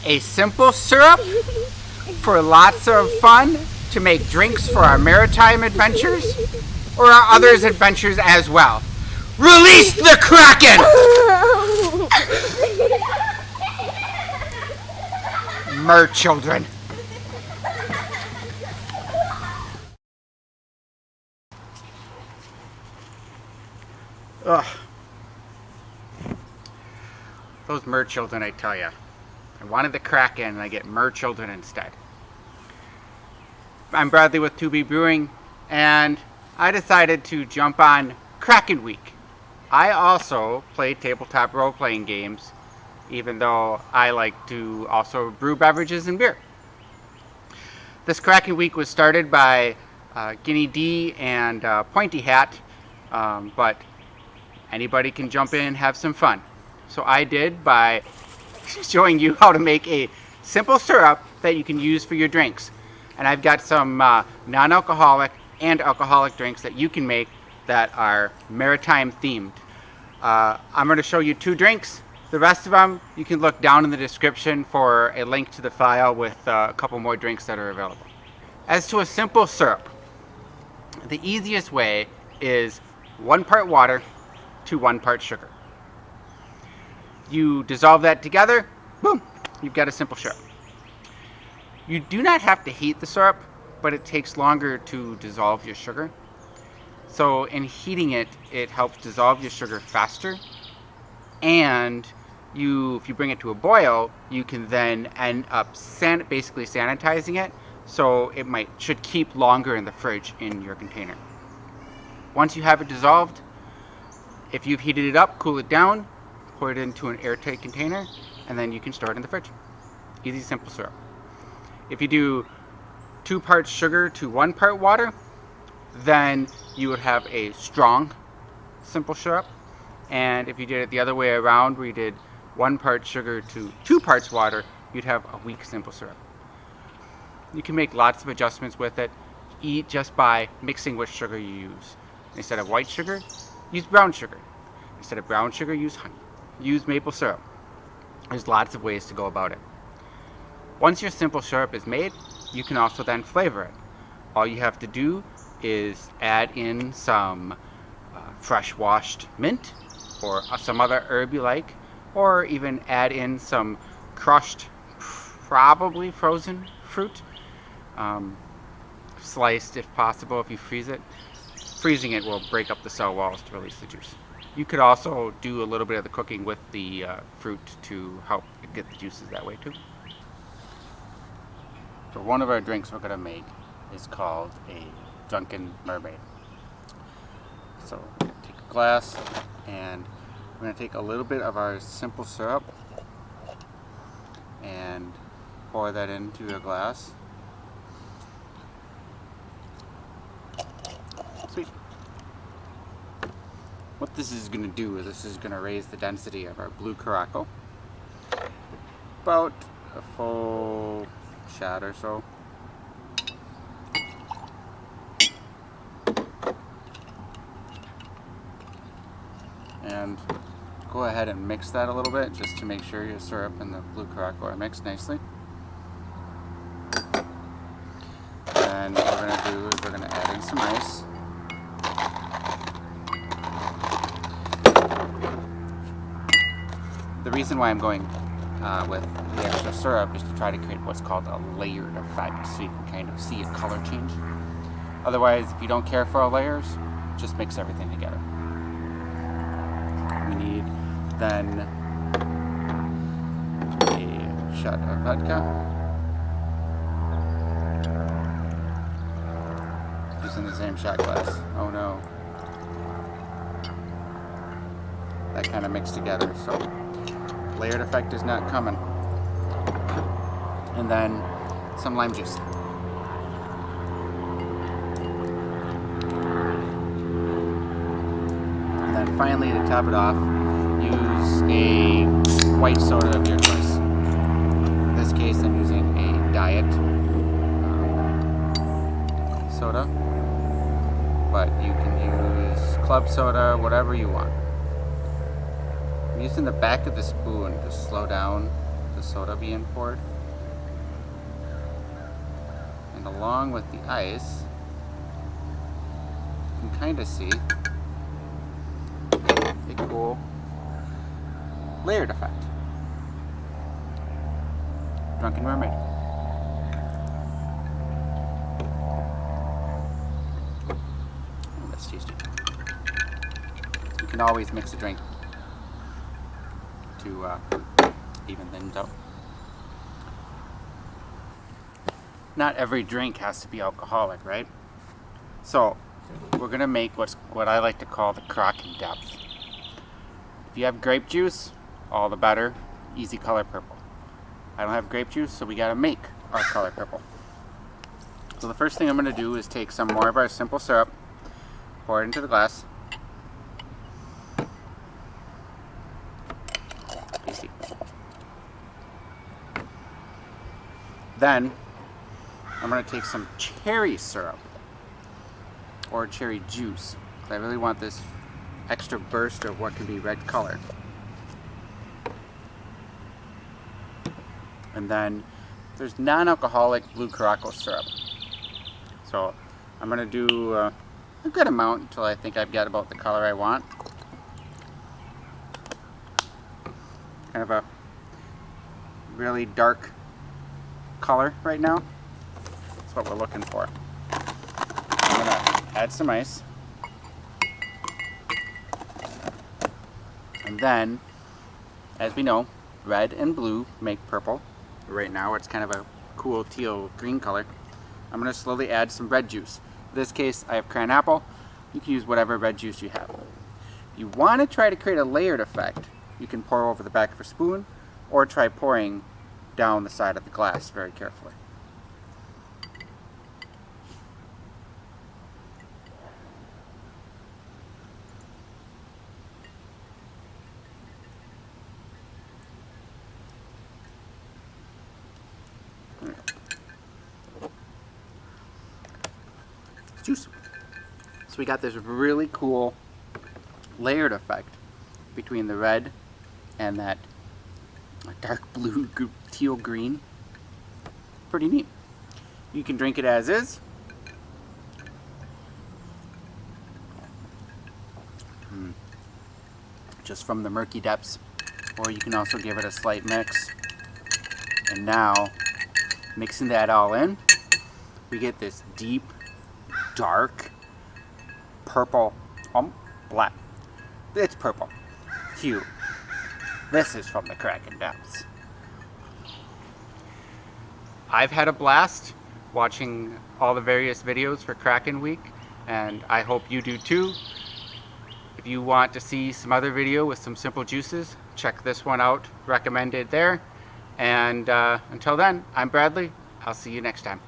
A simple syrup for lots of fun to make drinks for our maritime adventures or our others' adventures as well. Release the Kraken! Mer children. Ugh. Those mer children, I tell ya. I wanted the Kraken and I get mer children instead. I'm Bradley with 2B Brewing, and I decided to jump on Kraken Week. I also play tabletop role-playing games, even though I like to also brew beverages and beer. This Kraken Week was started by Guinea D and Pointy Hat, but anybody can jump in and have some fun. So I did by showing you how to make a simple syrup that you can use for your drinks. And I've got some non-alcoholic and alcoholic drinks that you can make that are maritime themed. I'm going to show you 2 drinks. The rest of them, you can look down in the description for a link to the file with a couple more drinks that are available. As to a simple syrup, the easiest way is 1 part water to 1 part sugar. You dissolve that together, boom, you've got a simple syrup. You do not have to heat the syrup, but it takes longer to dissolve your sugar. So in heating it, it helps dissolve your sugar faster. And if you bring it to a boil, you can then end up basically sanitizing it. So it should keep longer in the fridge in your container. Once you have it dissolved, if you've heated it up, cool it down, pour it into an airtight container, and then you can store it in the fridge. Easy, simple syrup. If you do 2 parts sugar to 1 part water, then you would have a strong, simple syrup. And if you did it the other way around, where you did 1 part sugar to 2 parts water, you'd have a weak, simple syrup. You can make lots of adjustments with it. Eat just by mixing which sugar you use. Instead of white sugar, use brown sugar. Instead of brown sugar, use honey. Use maple syrup. There's lots of ways to go about it. Once your simple syrup is made, you can also then flavor it. All you have to do is add in some fresh washed mint or some other herb you like, or even add in some crushed, probably frozen fruit, sliced if possible if you freeze it. Freezing it will break up the cell walls to release the juice. You could also do a little bit of the cooking with the fruit to help get the juices that way too. So one of our drinks we're going to make is called a Drunken Mermaid. So we're going to take a glass and we're going to take a little bit of our simple syrup and pour that into a glass. Sweet. What this is going to do is this is going to raise the density of our blue Caraco about a full shot or so. And go ahead and mix that a little bit just to make sure your syrup and the blue Caraco are mixed nicely. And what we're going to do is we're going to add in some ice. The reason why I'm going with the extra syrup is to try to create what's called a layered effect, so you can kind of see a color change. Otherwise, if you don't care for our layers, just mix everything together. We need then a shot of vodka, using the same shot glass. Oh no. That kind of mixed together, so layered effect is not coming. And then some lime juice. And then finally, to top it off, use a white soda of your choice. In this case, I'm using a diet soda, but you can use club soda, whatever you want. I'm using the back of the spoon to slow down the soda being poured. And along with the ice, you can kind of see a cool layered effect. Drunken Mermaid. Oh, that's tasty. You can always mix a drink to even things out. Not every drink has to be alcoholic, right? So we're gonna make what I like to call the Kraken Depth. If you have grape juice, all the better. Easy color purple. I don't have grape juice, so we gotta make our color purple. So the first thing I'm gonna do is take some more of our simple syrup, pour it into the glass. Tasty. Then I'm gonna take some cherry syrup or cherry juice. I really want this extra burst of what can be red color. And then there's non-alcoholic blue Caraco syrup. So I'm gonna do a good amount until I think I've got about the color I want. Kind of a really dark color right now. That's what we're looking for. I'm gonna add some ice. And then, as we know, red and blue make purple. Right now it's kind of a cool teal green color. I'm going to slowly add some red juice. In this case I have cran apple. You can use whatever red juice you have. If you want to try to create a layered effect, you can pour over the back of a spoon or try pouring down the side of the glass very carefully. Juice. So we got this really cool layered effect between the red and that dark blue teal green. Pretty neat. You can drink it as is. Just from the murky depths, or you can also give it a slight mix. And now, mixing that all in, we get this deep, dark, purple, black. It's purple hue. This is from the Kraken Depths. I've had a blast watching all the various videos for Kraken Week, and I hope you do too. If you want to see some other video with some simple juices, check this one out, recommended there. And until then, I'm Bradley. I'll see you next time.